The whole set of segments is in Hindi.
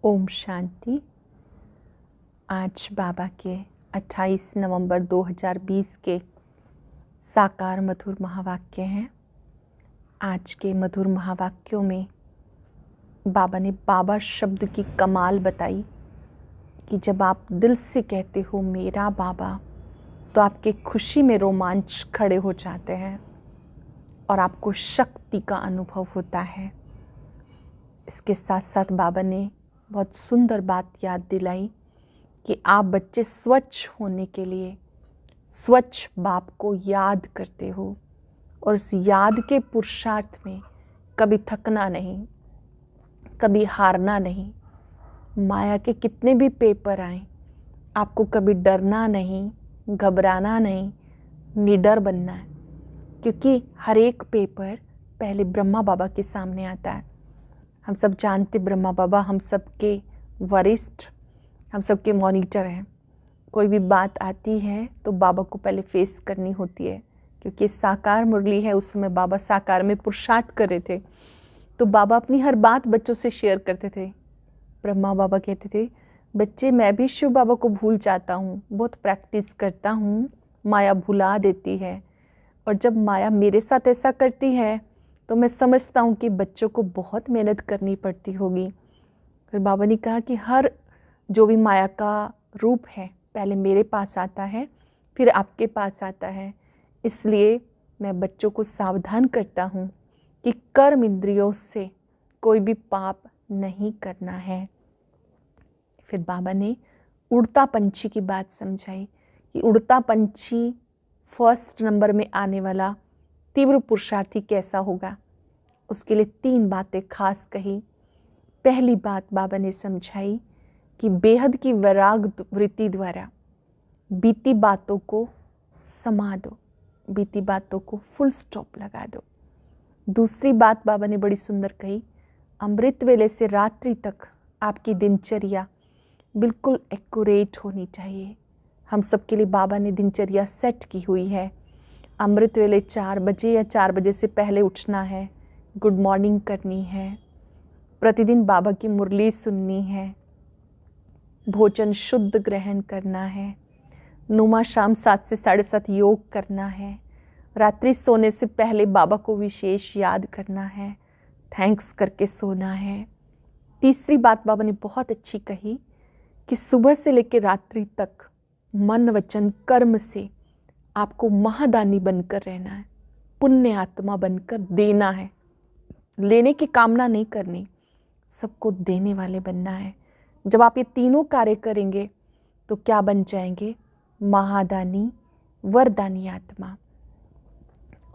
ओम शांति। आज बाबा के 28 नवंबर 2020 के साकार मधुर महावाक्य हैं। आज के मधुर महावाक्यों में बाबा ने बाबा शब्द की कमाल बताई कि जब आप दिल से कहते हो मेरा बाबा, तो आपके खुशी में रोमांच खड़े हो जाते हैं और आपको शक्ति का अनुभव होता है। इसके साथ साथ बाबा ने बहुत सुंदर बात याद दिलाई कि आप बच्चे स्वच्छ होने के लिए स्वच्छ बाप को याद करते हो और उस याद के पुरुषार्थ में कभी थकना नहीं, कभी हारना नहीं। माया के कितने भी पेपर आए, आपको कभी डरना नहीं, घबराना नहीं, निडर बनना है, क्योंकि हर एक पेपर पहले ब्रह्मा बाबा के सामने आता है। हम सब जानते ब्रह्मा बाबा हम सबके वरिष्ठ, हम सबके मॉनिटर हैं। कोई भी बात आती है तो बाबा को पहले फेस करनी होती है, क्योंकि साकार मुरली है। उस समय बाबा साकार में पुरुषार्थ कर रहे थे, तो बाबा अपनी हर बात बच्चों से शेयर करते थे। ब्रह्मा बाबा कहते थे, बच्चे मैं भी शिव बाबा को भूल जाता हूँ, बहुत प्रैक्टिस करता हूँ, माया भुला देती है, और जब माया मेरे साथ ऐसा करती है तो मैं समझता हूँ कि बच्चों को बहुत मेहनत करनी पड़ती होगी। फिर बाबा ने कहा कि हर जो भी माया का रूप है पहले मेरे पास आता है, फिर आपके पास आता है। इसलिए मैं बच्चों को सावधान करता हूँ कि कर्म इंद्रियों से कोई भी पाप नहीं करना है। फिर बाबा ने उड़ता पंछी की बात समझाई कि उड़ता पंछी फर्स्ट नंबर में आने वाला तीव्र पुरुषार्थी कैसा होगा। उसके लिए 3 बातें खास कही। पहली बात बाबा ने समझाई कि बेहद की वैराग वृत्ति द्वारा बीती बातों को समा दो, बीती बातों को फुल स्टॉप लगा दो। दूसरी बात बाबा ने बड़ी सुंदर कही, अमृत वेले से रात्रि तक आपकी दिनचर्या बिल्कुल एक्यूरेट होनी चाहिए। हम सबके लिए बाबा ने दिनचर्या सेट की हुई है। अमृत वेले 4 बजे या 4 बजे से पहले उठना है, गुड मॉर्निंग करनी है, प्रतिदिन बाबा की मुरली सुननी है, भोजन शुद्ध ग्रहण करना है, नुमा शाम 7 से 7:30 योग करना है, रात्रि सोने से पहले बाबा को विशेष याद करना है, थैंक्स करके सोना है। तीसरी बात बाबा ने बहुत अच्छी कही कि सुबह से लेकर रात्रि तक मन वचन कर्म से आपको महादानी बनकर रहना है, पुण्य आत्मा बनकर देना है। लेने की कामना नहीं करनी, सबको देने वाले बनना है। जब आप ये तीनों कार्य करेंगे तो क्या बन जाएंगे? महादानी वरदानी आत्मा।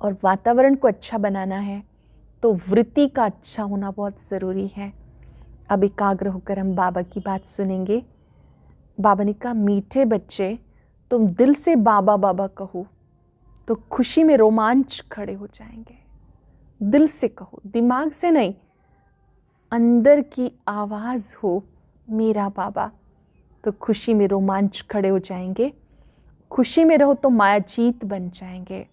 और वातावरण को अच्छा बनाना है तो वृत्ति का अच्छा होना बहुत ज़रूरी है। अब एकाग्र होकर हम बाबा की बात सुनेंगे। बाबा ने कहा, मीठे बच्चे तुम दिल से बाबा बाबा कहो तो खुशी में रोमांच खड़े हो जाएंगे। दिल से कहो, दिमाग से नहीं, अंदर की आवाज़ हो मेरा बाबा, तो खुशी में रोमांच खड़े हो जाएंगे। खुशी में रहो तो माया जीत बन जाएंगे।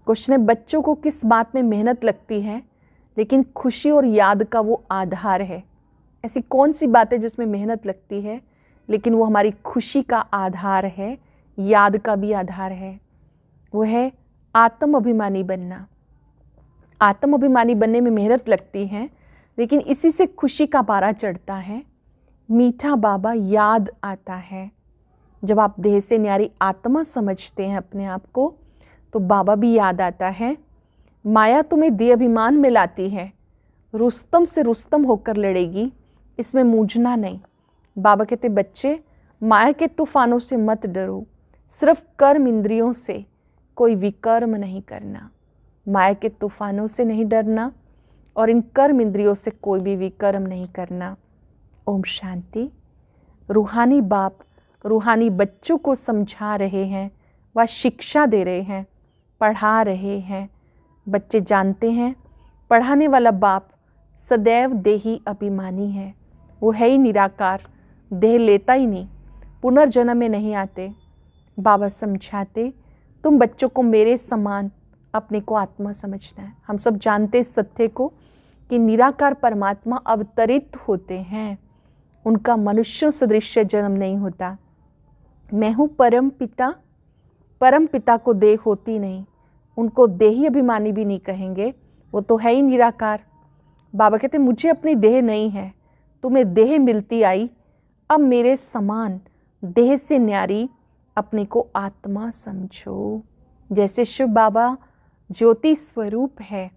कुछ ने बच्चों को किस बात में मेहनत लगती है, लेकिन खुशी और याद का वो आधार है। ऐसी कौन सी बात है जिसमें मेहनत लगती है लेकिन वो हमारी खुशी का आधार है, याद का भी आधार है? वो है आत्म अभिमानी बनना। आत्म अभिमानी बनने में मेहनत लगती है, लेकिन इसी से खुशी का पारा चढ़ता है। मीठा बाबा याद आता है। जब आप देह से न्यारी आत्मा समझते हैं अपने आप को, तो बाबा भी याद आता है। माया तुम्हें देह अभिमान में लाती है, रुस्तम से रुस्तम होकर लड़ेगी, इसमें मूझना नहीं। बाबा कहते, बच्चे माया के तूफानों से मत डरो, सिर्फ कर्म इंद्रियों से कोई विकर्म नहीं करना। माया के तूफानों से नहीं डरना और इन कर्म इंद्रियों से कोई भी विकर्म नहीं करना। ओम शांति। रूहानी बाप रूहानी बच्चों को समझा रहे हैं, वह शिक्षा दे रहे हैं, पढ़ा रहे हैं। बच्चे जानते हैं पढ़ाने वाला बाप सदैव देही अभिमानी है। वो है ही निराकार, देह लेता ही नहीं, पुनर्जन्म में नहीं आते। बाबा समझाते, तुम बच्चों को मेरे समान अपने को आत्मा समझना है। हम सब जानते इस तथ्य को कि निराकार परमात्मा अवतरित होते हैं, उनका मनुष्यों सदृश जन्म नहीं होता। मैं हूँ परम पिता को देह होती नहीं, उनको देही अभिमानी भी नहीं कहेंगे, वो तो है ही निराकार। बाबा कहते मुझे अपनी देह नहीं है, तुम्हें देह मिलती आई, अब मेरे समान देह से न्यारी अपने को आत्मा समझो। जैसे शिव बाबा ज्योति स्वरूप है,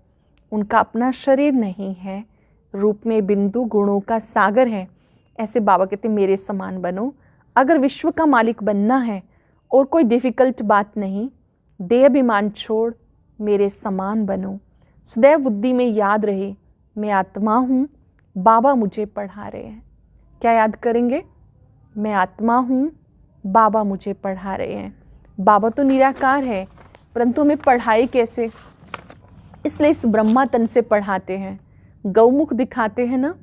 उनका अपना शरीर नहीं है, रूप में बिंदु गुणों का सागर है, ऐसे बाबा कहते मेरे समान बनो। अगर विश्व का मालिक बनना है और कोई डिफ़िकल्ट बात नहीं, देह अभिमान छोड़ मेरे समान बनो। सदैव बुद्धि में याद रहे मैं आत्मा हूँ, बाबा मुझे पढ़ा रहे हैं। क्या याद करेंगे? मैं आत्मा हूँ, बाबा मुझे पढ़ा रहे हैं। बाबा तो निराकार है, परंतु हमें पढ़ाए कैसे? इसलिए इस ब्रह्मा तन से पढ़ाते हैं। गौमुख दिखाते हैं ना,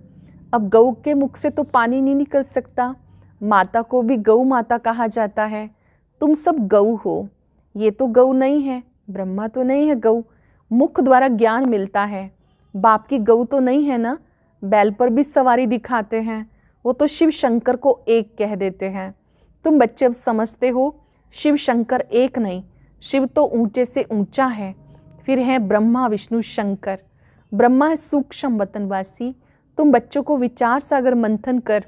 अब गौ के मुख से तो पानी नहीं निकल सकता, माता को भी गौ माता कहा जाता है। तुम सब गौ हो, ये तो गौ नहीं है, ब्रह्मा तो नहीं है गौ। मुख द्वारा ज्ञान मिलता है, बाप की गौ तो नहीं है ना। बैल पर भी सवारी दिखाते हैं, वो तो शिव शंकर को एक कह देते हैं। तुम बच्चे अब समझते हो, शिव शंकर एक नहीं, शिव तो ऊंचे से ऊंचा है। फिर है ब्रह्मा विष्णु शंकर। ब्रह्मा है सूक्ष्म वतनवासी। तुम बच्चों को विचार सागर मंथन कर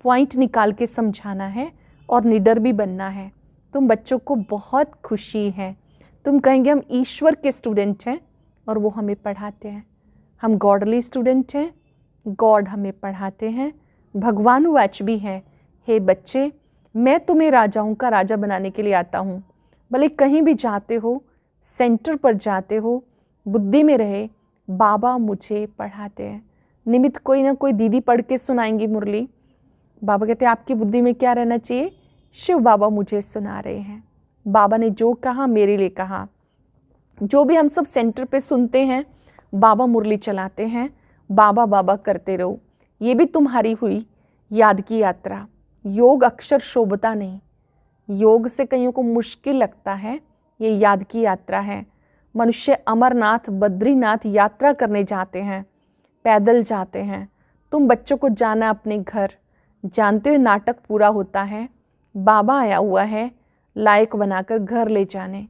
पॉइंट निकाल के समझाना है और निडर भी बनना है। तुम बच्चों को बहुत खुशी है, तुम कहेंगे हम ईश्वर के स्टूडेंट हैं और वो हमें पढ़ाते हैं। हम गॉडली स्टूडेंट हैं, गॉड हमें पढ़ाते हैं। भगवान वाच भी है, हे बच्चे मैं तुम्हें राजाओं का राजा बनाने के लिए आता हूँ। भले कहीं भी जाते हो, सेंटर पर जाते हो, बुद्धि में रहे बाबा मुझे पढ़ाते हैं। निमित्त कोई ना कोई दीदी पढ़ के सुनाएंगी मुरली। बाबा कहते हैं आपकी बुद्धि में क्या रहना चाहिए? शिव बाबा मुझे सुना रहे हैं, बाबा ने जो कहा मेरे लिए कहा। जो भी हम सब सेंटर पे सुनते हैं, बाबा मुरली चलाते हैं, बाबा बाबा करते रहो। ये भी तुम्हारी हुई याद की यात्रा। योग अक्षर शोभता नहीं, योग से कईयों को मुश्किल लगता है, ये याद की यात्रा है। मनुष्य अमरनाथ बद्रीनाथ यात्रा करने जाते हैं, पैदल जाते हैं। तुम बच्चों को जाना अपने घर, जानते हो नाटक पूरा होता है, बाबा आया हुआ है लायक बनाकर घर ले जाने।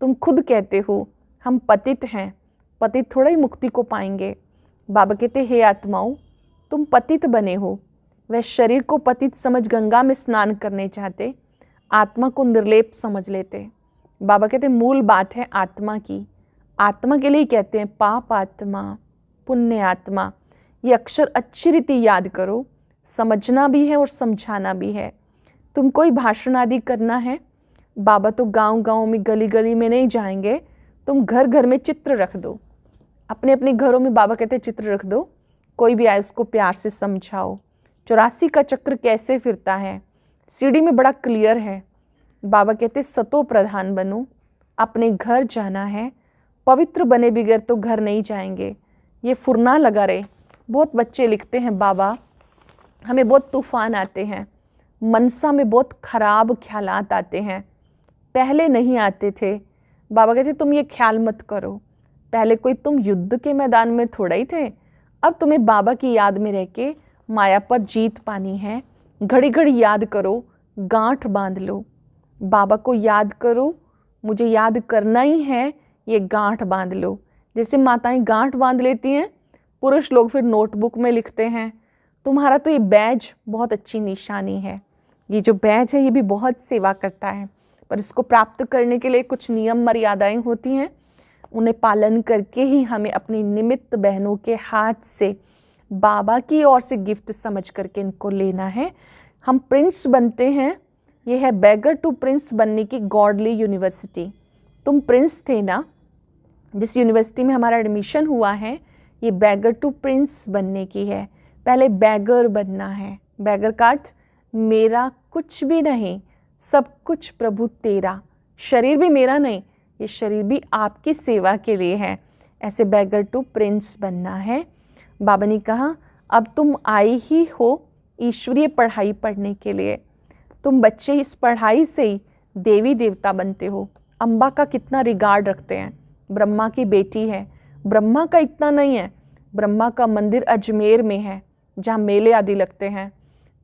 तुम खुद कहते हो हम पतित हैं, पतित थोड़ा ही मुक्ति को पाएंगे। बाबा कहते हे आत्माओं तुम पतित बने हो। वह शरीर को पतित समझ गंगा में स्नान करने चाहते, आत्मा को निर्लेप समझ लेते। बाबा कहते मूल बात है आत्मा की। आत्मा के लिए कहते हैं पाप आत्मा पुण्य आत्मा। ये अक्षर अच्छी रीति याद करो, समझना भी है और समझाना भी है। तुम कोई भाषण आदि करना है, बाबा तो गांव गांव में गली गली में नहीं जाएंगे, तुम घर घर में चित्र रख दो। अपने अपने घरों में बाबा कहते चित्र रख दो, कोई भी आए उसको प्यार से समझाओ। 84 का चक्र कैसे फिरता है, सीढ़ी में बड़ा क्लियर है। बाबा कहते सतो प्रधान बनो, अपने घर जाना है, पवित्र बने बगैर तो घर नहीं जाएंगे। ये फुरना लगा रहे। बहुत बच्चे लिखते हैं बाबा हमें बहुत तूफान आते हैं, मनसा में बहुत खराब ख्यालात आते हैं, पहले नहीं आते थे। बाबा कहते तुम ये ख्याल मत करो, पहले कोई तुम युद्ध के मैदान में थोड़ा ही थे, अब तुम्हें बाबा की याद में रह के माया पर जीत पानी है। घड़ी घड़ी याद करो, गांठ बांध लो, बाबा को याद करो, मुझे याद करना ही है, ये गांठ बांध लो। जैसे माताएं गांठ बांध लेती हैं, पुरुष लोग फिर नोटबुक में लिखते हैं। तुम्हारा तो ये बैज बहुत अच्छी निशानी है। ये जो बैज है ये भी बहुत सेवा करता है, पर इसको प्राप्त करने के लिए कुछ नियम मर्यादाएं होती हैं, उन्हें पालन करके ही हमें अपनी निमित्त बहनों के हाथ से बाबा की ओर से गिफ्ट समझ करके इनको लेना है। हम प्रिंस बनते हैं, ये है बैगर टू प्रिंस बनने की गॉडली यूनिवर्सिटी। तुम प्रिंस थे ना, जिस यूनिवर्सिटी में हमारा एडमिशन हुआ है, ये बैगर टू प्रिंस बनने की है। पहले बैगर बनना है। बैगर का अर्थ मेरा कुछ भी नहीं, सब कुछ प्रभु तेरा। शरीर भी मेरा नहीं, ये शरीर भी आपकी सेवा के लिए है। ऐसे बैगर टू प्रिंस बनना है। बाबा ने कहा अब तुम आई ही हो ईश्वरीय पढ़ाई पढ़ने के लिए। तुम बच्चे इस पढ़ाई से ही देवी देवता बनते हो। अम्बा का कितना रिगार्ड रखते हैं, ब्रह्मा की बेटी है। ब्रह्मा का इतना नहीं है, ब्रह्मा का मंदिर अजमेर में है जहाँ मेले आदि लगते हैं।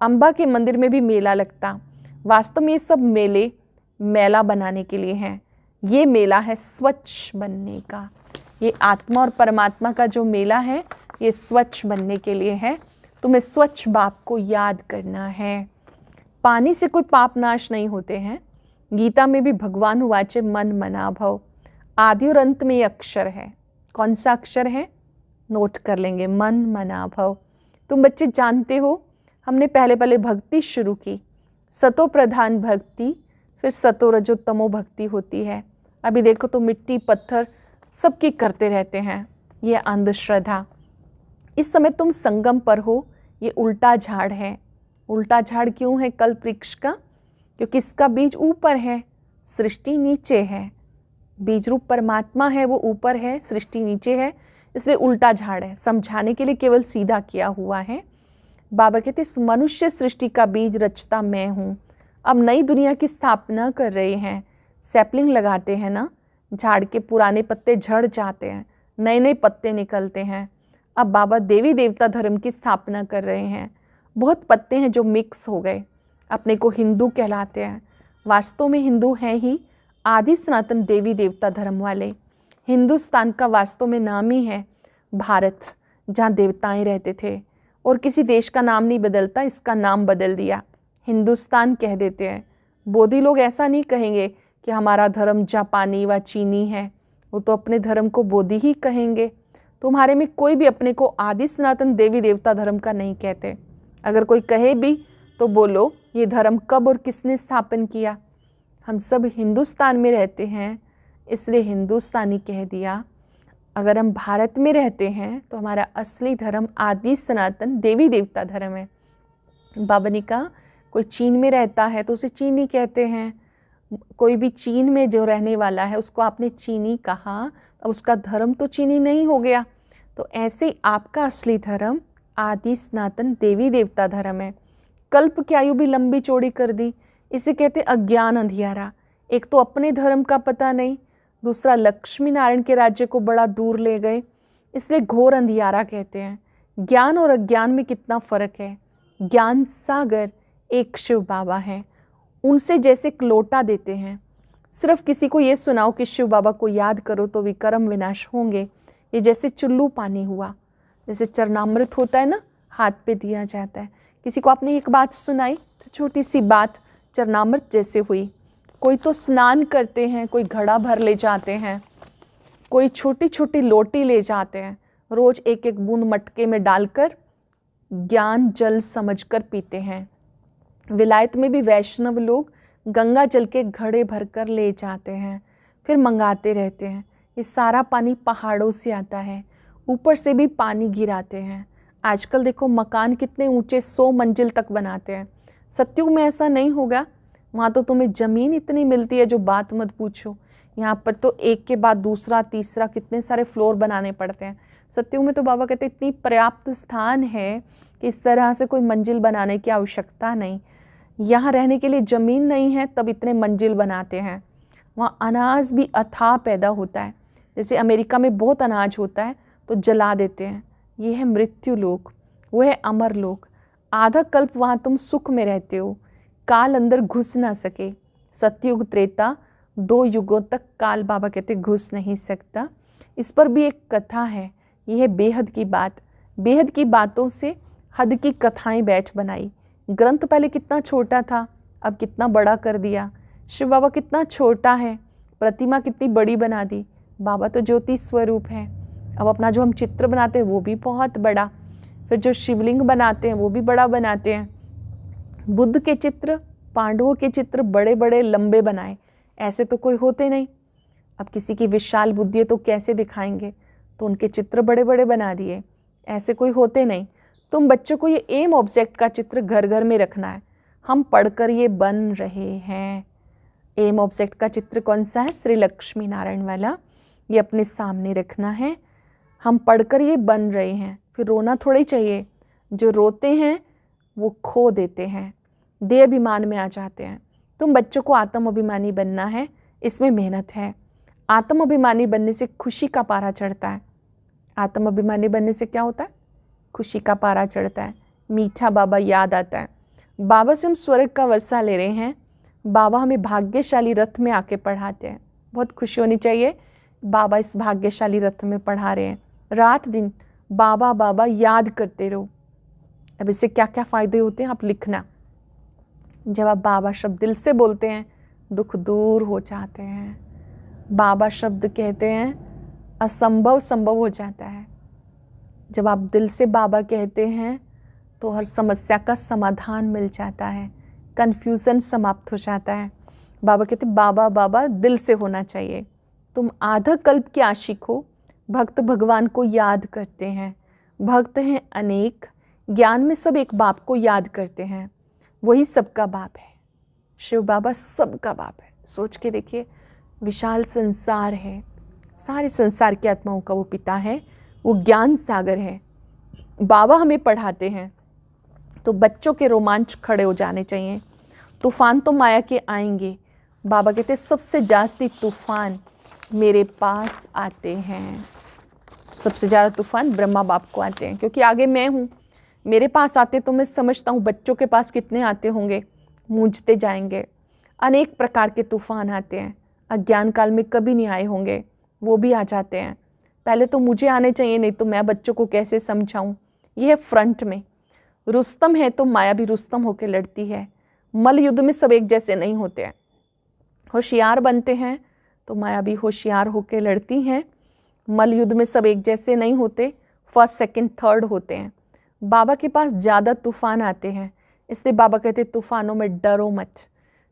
अम्बा के मंदिर में भी मेला लगता। वास्तव में ये सब मेले मेला बनाने के लिए हैं। ये मेला है स्वच्छ बनने का। ये आत्मा और परमात्मा का जो मेला है ये स्वच्छ बनने के लिए है। तुम्हें स्वच्छ बाप को याद करना है। पानी से कोई पाप नाश नहीं होते हैं। गीता में भी भगवान वाचे मन मना भव। आदि और अंत में ये अक्षर है। कौन सा अक्षर है? नोट कर लेंगे, मन मना भव। तुम बच्चे जानते हो हमने पहले पहले भक्ति शुरू की, सतो प्रधान भक्ति, फिर सतो रजो तमो भक्ति होती है। अभी देखो तो मिट्टी पत्थर सबकी करते रहते हैं, ये अंधश्रद्धा। इस समय तुम संगम पर हो, ये उल्टा झाड़ है। उल्टा झाड़ क्यों है कल्प वृक्ष का? क्योंकि इसका बीज ऊपर है, सृष्टि नीचे है। बीज रूप परमात्मा है, वो ऊपर है, सृष्टि नीचे है, इसलिए उल्टा झाड़ है। समझाने के लिए केवल सीधा किया हुआ है। बाबा कहते इस मनुष्य सृष्टि का बीज रचता मैं हूँ। अब नई दुनिया की स्थापना कर रहे हैं। सैपलिंग लगाते हैं ना, झाड़ के पुराने पत्ते झड़ जाते हैं, नए नए पत्ते निकलते हैं। अब बाबा देवी देवता धर्म की स्थापना कर रहे हैं। बहुत पत्ते हैं जो मिक्स हो गए, अपने को हिंदू कहलाते हैं। वास्तव में हिंदू हैं ही आदि सनातन देवी देवता धर्म वाले। हिंदुस्तान का वास्तव में नाम ही है भारत, जहाँ देवताएं रहते थे। और किसी देश का नाम नहीं बदलता, इसका नाम बदल दिया, हिंदुस्तान कह देते हैं। बोधी लोग ऐसा नहीं कहेंगे कि हमारा धर्म जापानी व चीनी है, वो तो अपने धर्म को बोधी ही कहेंगे। तुम्हारे में कोई भी अपने को आदि सनातन देवी देवता धर्म का नहीं कहते। अगर कोई कहे भी तो बोलो ये धर्म कब और किसने स्थापन किया? हम सब हिंदुस्तान में रहते हैं, इसलिए हिंदुस्तानी कह दिया। अगर हम भारत में रहते हैं तो हमारा असली धर्म आदि सनातन देवी देवता धर्म है। बाबा ने कहा कोई चीन में रहता है तो उसे चीनी कहते हैं। कोई भी चीन में जो रहने वाला है उसको आपने चीनी कहा, अब उसका धर्म तो चीनी नहीं हो गया। तो ऐसे ही आपका असली धर्म आदि सनातन देवी देवता धर्म है। कल्प की आयु भी लंबी चौड़ी कर दी, इसे कहते अज्ञान अंधियारा। एक तो अपने धर्म का पता नहीं, दूसरा लक्ष्मी नारायण के राज्य को बड़ा दूर ले गए, इसलिए घोर अंधियारा कहते हैं। ज्ञान और अज्ञान में कितना फर्क है। ज्ञान सागर एक शिव बाबा हैं, उनसे जैसे एक लोटा देते हैं। सिर्फ किसी को ये सुनाओ कि शिव बाबा को याद करो तो विकर्म विनाश होंगे, ये जैसे चुल्लू पानी हुआ। जैसे चरणामृत होता है ना, हाथ पे दिया जाता है। किसी को आपने एक बात सुनाई तो छोटी सी बात चरणामृत जैसे हुई। कोई तो स्नान करते हैं, कोई घड़ा भर ले जाते हैं, कोई छोटी छोटी लोटी ले जाते हैं, रोज एक एक बूंद मटके में डालकर ज्ञान जल समझकर पीते हैं। विलायत में भी वैष्णव लोग गंगा जल के घड़े भरकर ले जाते हैं, फिर मंगाते रहते हैं। ये सारा पानी पहाड़ों से आता है, ऊपर से भी पानी गिराते हैं। आजकल देखो मकान कितने ऊंचे 100 मंजिल तक बनाते हैं। सत्युग में ऐसा नहीं होगा, वहाँ तो तुम्हें ज़मीन इतनी मिलती है जो बात मत पूछो। यहाँ पर तो एक के बाद दूसरा तीसरा कितने सारे फ्लोर बनाने पड़ते हैं। सत्युग में तो बाबा कहते इतनी पर्याप्त स्थान है कि इस तरह से कोई मंजिल बनाने की आवश्यकता नहीं। यहाँ रहने के लिए ज़मीन नहीं है तब इतने मंजिल बनाते हैं। वहाँ अनाज भी अथाह पैदा होता है। जैसे अमेरिका में बहुत अनाज होता है तो जला देते हैं। ये है मृत्यु लोक, वो है अमर लोक। आधा कल्प वहाँ तुम सुख में रहते हो, काल अंदर घुस ना सके। सतयुग त्रेता 2 युगों तक काल बाबा कहते घुस नहीं सकता। इस पर भी एक कथा है, यह है बेहद की बात। बेहद की बातों से हद की कथाएं बैठ बनाई। ग्रंथ पहले कितना छोटा था, अब कितना बड़ा कर दिया। शिव बाबा कितना छोटा है, प्रतिमा कितनी बड़ी बना दी। बाबा तो ज्योति स्वरूप है। अब अपना जो हम चित्र बनाते हैं वो भी बहुत बड़ा, फिर जो शिवलिंग बनाते हैं वो भी बड़ा बनाते हैं। बुद्ध के चित्र, पांडवों के चित्र बड़े बड़े लंबे बनाए, ऐसे तो कोई होते नहीं। अब किसी की विशाल बुद्धि है तो कैसे दिखाएंगे, तो उनके चित्र बड़े बड़े बना दिए, ऐसे कोई होते नहीं। तुम बच्चों को ये एम ऑब्जेक्ट का चित्र घर घर में रखना है। हम पढ़कर ये बन रहे हैं। एम ऑब्जेक्ट का चित्र कौन सा है? श्री लक्ष्मी नारायण वाला। ये अपने सामने रखना है। हम पढ़कर ये बन रहे हैं। फिर रोना थोड़ी चाहिए। जो रोते हैं वो खो देते हैं, देह अभिमान में आ जाते हैं। तुम बच्चों को आत्म अभिमानी बनना है, इसमें मेहनत है। आत्म अभिमानी बनने से खुशी का पारा चढ़ता है। आत्म अभिमानी बनने से क्या होता है? खुशी का पारा चढ़ता है, मीठा बाबा याद आता है। बाबा से हम स्वर्ग का वर्षा ले रहे हैं। बाबा हमें भाग्यशाली रथ में आके पढ़ाते हैं। बहुत खुशी होनी चाहिए, बाबा इस भाग्यशाली रथ में पढ़ा रहे हैं। रात दिन बाबा बाबा याद करते रहो। अब इससे क्या क्या फ़ायदे होते हैं आप लिखना। जब आप बाबा शब्द दिल से बोलते हैं, दुख दूर हो जाते हैं। बाबा शब्द कहते हैं, असंभव संभव हो जाता है। जब आप दिल से बाबा कहते हैं तो हर समस्या का समाधान मिल जाता है, कन्फ्यूज़न समाप्त हो जाता है। बाबा कहते हैं बाबा बाबा दिल से होना चाहिए। तुम आधा कल्प के आशिक हो, भक्त भगवान को याद करते हैं। भक्त हैं अनेक, ज्ञान में सब एक बाप को याद करते हैं, वही सबका बाप है। शिव बाबा सबका बाप है। सोच के देखिए, विशाल संसार है, सारे संसार की आत्माओं का वो पिता है, वो ज्ञान सागर है। बाबा हमें पढ़ाते हैं तो बच्चों के रोमांच खड़े हो जाने चाहिए। तूफान तो माया के आएंगे, बाबा कहते सबसे जास्ती तूफान मेरे पास आते हैं। सबसे ज़्यादा तूफान ब्रह्मा बाप को आते हैं, क्योंकि आगे मैं हूँ। मेरे पास आते तो मैं समझता हूँ बच्चों के पास कितने आते होंगे, मूंझते जाएंगे। अनेक प्रकार के तूफान आते हैं, अज्ञान काल में कभी नहीं आए होंगे, वो भी आ जाते हैं। पहले तो मुझे आने चाहिए, नहीं तो मैं बच्चों को कैसे समझाऊँ। ये है फ्रंट में। रुस्तम है तो माया भी रुस्तम होकर लड़ती है। मल युद्ध में सब एक जैसे नहीं होते हैं। होशियार बनते हैं तो माया भी होशियार होकर लड़ती हैं। मल युद्ध में सब एक जैसे नहीं होते, फर्स्ट सेकंड थर्ड होते हैं। बाबा के पास ज़्यादा तूफान आते हैं, इसलिए बाबा कहते तूफानों में डरो मत,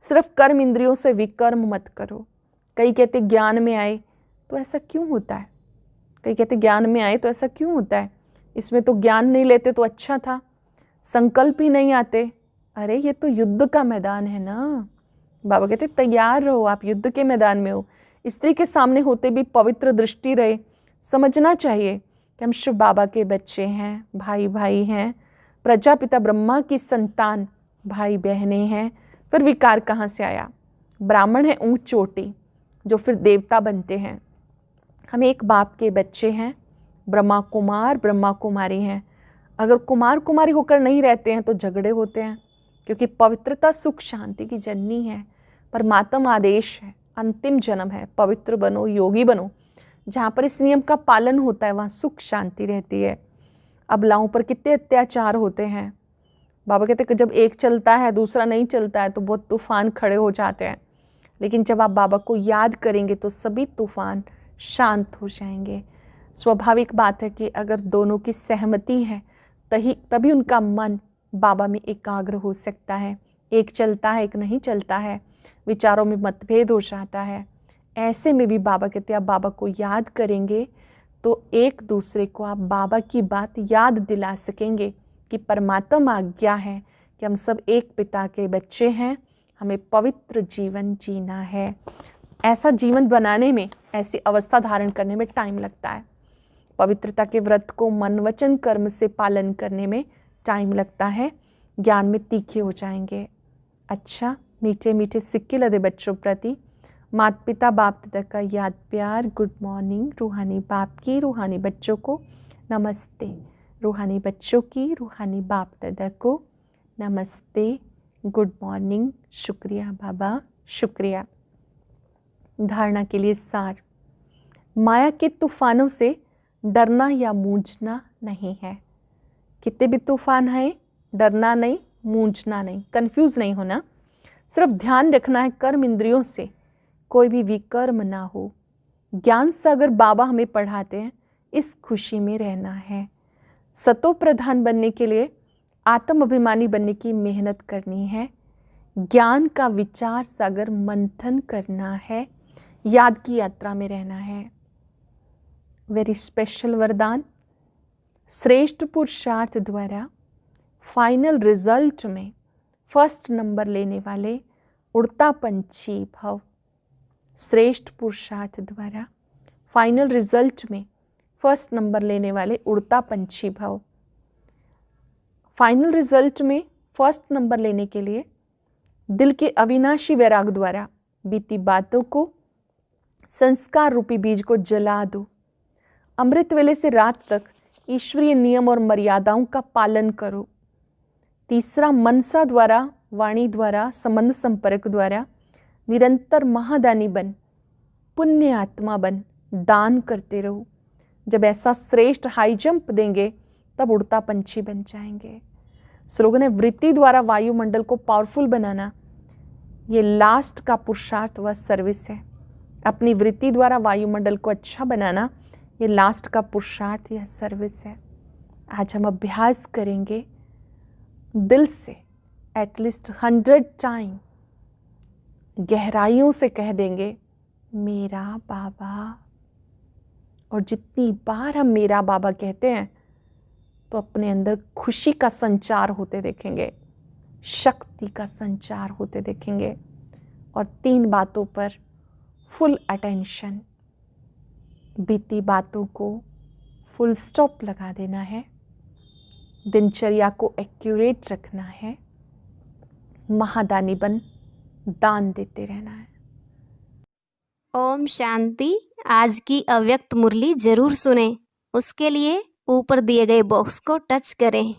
सिर्फ कर्म इंद्रियों से विकर्म मत करो। कई कहते ज्ञान में आए तो ऐसा क्यों होता है, कई कहते ज्ञान में आए तो ऐसा क्यों होता है, इसमें तो ज्ञान नहीं लेते तो अच्छा था। संकल्प ही नहीं आते, अरे ये तो युद्ध का मैदान है ना। बाबा कहते तैयार रहो, आप युद्ध के मैदान में हो। स्त्री के सामने होते भी पवित्र दृष्टि रहे। समझना चाहिए कि हम शिव बाबा के बच्चे हैं, भाई भाई हैं, प्रजापिता ब्रह्मा की संतान, भाई बहनें हैं। फिर विकार कहाँ से आया? ब्राह्मण है ऊंच चोटी, जो फिर देवता बनते हैं। हम एक बाप के बच्चे हैं, ब्रह्मा कुमार ब्रह्मा कुमारी हैं। अगर कुमार कुमारी होकर नहीं रहते हैं तो झगड़े होते हैं, क्योंकि पवित्रता सुख शांति की जननी है। परमात्म आदेश है, अंतिम जन्म है, पवित्र बनो, योगी बनो। जहाँ पर इस नियम का पालन होता है वहाँ सुख शांति रहती है। अबलाओं पर कितने अत्याचार होते हैं। बाबा कहते कि जब एक चलता है दूसरा नहीं चलता है तो बहुत तूफान खड़े हो जाते हैं, लेकिन जब आप बाबा को याद करेंगे तो सभी तूफान शांत हो जाएंगे। स्वाभाविक बात है कि अगर दोनों की सहमति है तभी उनका मन बाबा में एकाग्र हो सकता है। एक चलता है एक नहीं चलता है, विचारों में मतभेद हो जाता है। ऐसे में भी बाबा कहते हैं आप बाबा को याद करेंगे तो एक दूसरे को आप बाबा की बात याद दिला सकेंगे कि परमात्मा आज्ञा है कि हम सब एक पिता के बच्चे हैं, हमें पवित्र जीवन जीना है। ऐसा जीवन बनाने में, ऐसी अवस्था धारण करने में टाइम लगता है। पवित्रता के व्रत को मन वचन कर्म से पालन करने में टाइम लगता है। ज्ञान में तीखे हो जाएंगे। अच्छा, मीठे मीठे सिक्के लदे बच्चों प्रति माता पिता बाप दादा का याद प्यार। Good morning. रूहानी बाप की रूहानी बच्चों को नमस्ते। रूहानी बच्चों की रूहानी बाप दादा को नमस्ते, गुड मॉर्निंग। शुक्रिया बाबा, शुक्रिया। धारणा के लिए सार। माया के तूफानों से डरना या मूंझना नहीं है। कितने भी तूफान है, डरना नहीं, मूंझना नहीं, कंफ्यूज नहीं होना। सिर्फ ध्यान रखना है कर्म इंद्रियों से कोई भी विकर्म ना हो। ज्ञान सागर बाबा हमें पढ़ाते हैं, इस खुशी में रहना है। सतो प्रधान बनने के लिए आत्म अभिमानी बनने की मेहनत करनी है। ज्ञान का विचार सागर मंथन करना है। याद की यात्रा में रहना है। वेरी स्पेशल वरदान। श्रेष्ठ पुरुषार्थ द्वारा फाइनल रिजल्ट में फर्स्ट नंबर लेने वाले उड़ता पंछी भव। श्रेष्ठ पुरुषार्थ द्वारा फाइनल रिजल्ट में फर्स्ट नंबर लेने वाले उड़ता पंछी भव। फाइनल रिजल्ट में फर्स्ट नंबर लेने के लिए दिल के अविनाशी वैराग द्वारा बीती बातों को, संस्कार रूपी बीज को जला दो। अमृत वेले से रात तक ईश्वरीय नियम और मर्यादाओं का पालन करो। तीसरा, मनसा द्वारा, वाणी द्वारा, संबंध संपर्क द्वारा निरंतर महादानी बन, पुण्य आत्मा बन, दान करते रहो। जब ऐसा श्रेष्ठ हाई जंप देंगे तब उड़ता पंछी बन जाएंगे। स्लोगन है, वृत्ति द्वारा वायुमंडल को पावरफुल बनाना। ये लास्ट का पुरुषार्थ व सर्विस है। अपनी वृत्ति द्वारा वायुमंडल को अच्छा बनाना, ये लास्ट का पुरुषार्थ या सर्विस है। आज हम अभ्यास करेंगे दिल से, एटलीस्ट 100 टाइम गहराइयों से कह देंगे मेरा बाबा। और जितनी बार हम मेरा बाबा कहते हैं तो अपने अंदर खुशी का संचार होते देखेंगे, शक्ति का संचार होते देखेंगे। और 3 बातों पर फुल अटेंशन, बीती बातों को फुल स्टॉप लगा देना है, दिनचर्या को एक्यूरेट रखना है, महादानी बन दान देते रहना है। ओम शांति। आज की अव्यक्त मुरली जरूर सुने। उसके लिए ऊपर दिए गए बॉक्स को टच करें।